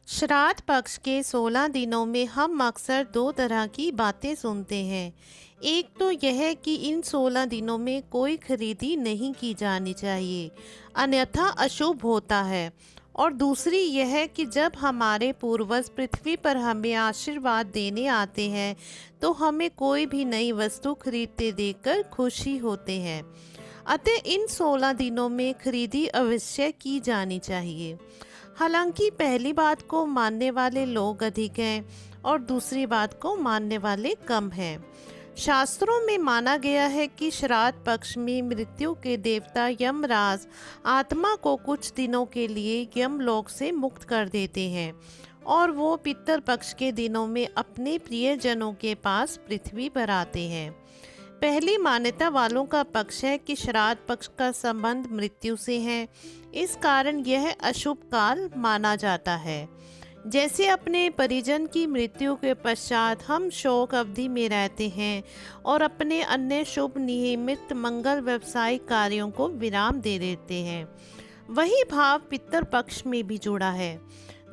श्राद्ध पक्ष के 16 दिनों में हम अक्सर दो तरह की बातें सुनते हैं। एक तो यह कि इन 16 दिनों में कोई खरीदी नहीं की जानी चाहिए, अन्यथा अशुभ होता है। और दूसरी यह कि जब हमारे पूर्वज पृथ्वी पर हमें आशीर्वाद देने आते हैं तो हमें कोई भी नई वस्तु खरीदते देखकर खुशी होते हैं। अतः इन 16 दिनों में खरीदी अवश्य की जानी चाहिए। हालांकि पहली बात को मानने वाले लोग अधिक हैं और दूसरी बात को मानने वाले कम हैं। शास्त्रों में माना गया है कि श्राद्ध पक्ष में मृत्यु के देवता यमराज आत्मा को कुछ दिनों के लिए यमलोक से मुक्त कर देते हैं और वो पितृ पक्ष के दिनों में अपने प्रियजनों के पास पृथ्वी पर आते हैं। पहली मान्यता वालों का पक्ष है कि श्राद्ध पक्ष का संबंध मृत्यु से है, इस कारण यह अशुभ काल माना जाता है। जैसे अपने परिजन की मृत्यु के पश्चात हम शोक अवधि में रहते हैं और अपने अन्य शुभ नियमित मंगल व्यवसायिक कार्यों को विराम दे देते हैं, वही भाव पितृ पक्ष में भी जुड़ा है।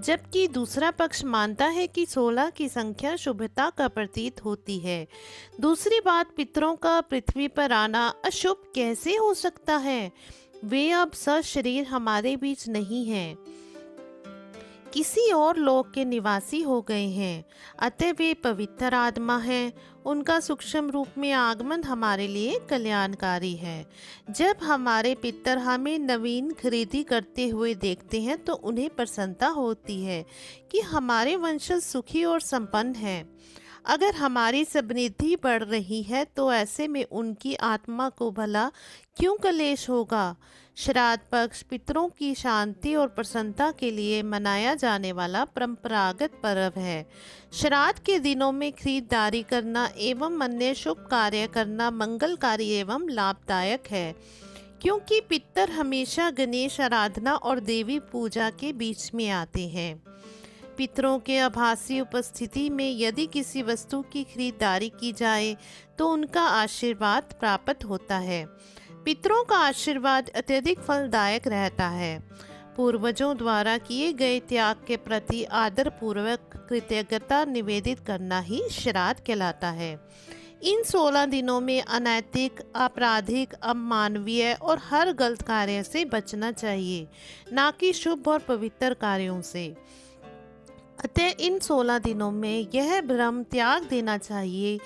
जबकि दूसरा पक्ष मानता है कि 16 की संख्या शुभता का प्रतीत होती है। दूसरी बात, पितरों का पृथ्वी पर आना अशुभ कैसे हो सकता है? वे अब सशरीर हमारे बीच नहीं हैं, किसी और लोक के निवासी हो गए हैं। अतः वे पवित्र आत्मा हैं। उनका सूक्ष्म रूप में आगमन हमारे लिए कल्याणकारी है। जब हमारे पितर हमें नवीन खरीदी करते हुए देखते हैं तो उन्हें प्रसन्नता होती है कि हमारे वंशज सुखी और संपन्न हैं। अगर हमारी समृद्धि बढ़ रही है तो ऐसे में उनकी आत्मा को भला क्यों क्लेश होगा। श्राद्ध पक्ष पितरों की शांति और प्रसन्नता के लिए मनाया जाने वाला परंपरागत पर्व है। श्राद्ध के दिनों में खरीदारी करना एवं अन्य शुभ कार्य करना मंगलकारी एवं लाभदायक है, क्योंकि पितर हमेशा गणेश आराधना और देवी पूजा के बीच में आते हैं। पितरों के आभासी उपस्थिति में यदि किसी वस्तु की खरीदारी की जाए तो उनका आशीर्वाद प्राप्त होता है। पितरों का आशीर्वाद अत्यधिक फलदायक रहता है। पूर्वजों द्वारा किए गए त्याग के प्रति आदर पूर्वक कृतज्ञता निवेदित करना ही श्राद्ध कहलाता है। इन 16 दिनों में अनैतिक, आपराधिक, अमानवीय और हर गलत कार्य से बचना चाहिए, ना कि शुभ और पवित्र कार्यों से। अतः इन 16 दिनों में यह भ्रम त्याग देना चाहिए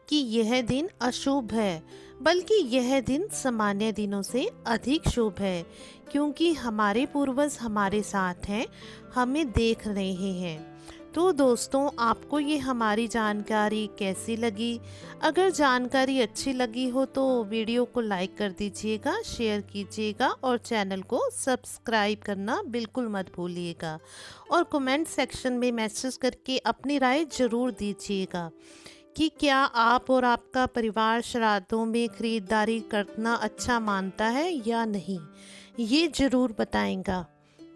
कि यह दिन अशुभ है, बल्कि यह दिन सामान्य दिनों से अधिक शुभ है, क्योंकि हमारे पूर्वज हमारे साथ हैं, हमें देख रहे हैं। तो दोस्तों, आपको ये हमारी जानकारी कैसी लगी? अगर जानकारी अच्छी लगी हो तो वीडियो को लाइक कर दीजिएगा, शेयर कीजिएगा और चैनल को सब्सक्राइब करना बिल्कुल मत भूलिएगा। और कमेंट सेक्शन में मैसेज करके अपनी राय ज़रूर दीजिएगा कि क्या आप और आपका परिवार श्राद्धों में खरीदारी करना अच्छा मानता है या नहीं। ये ज़रूर बताएगा।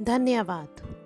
धन्यवाद।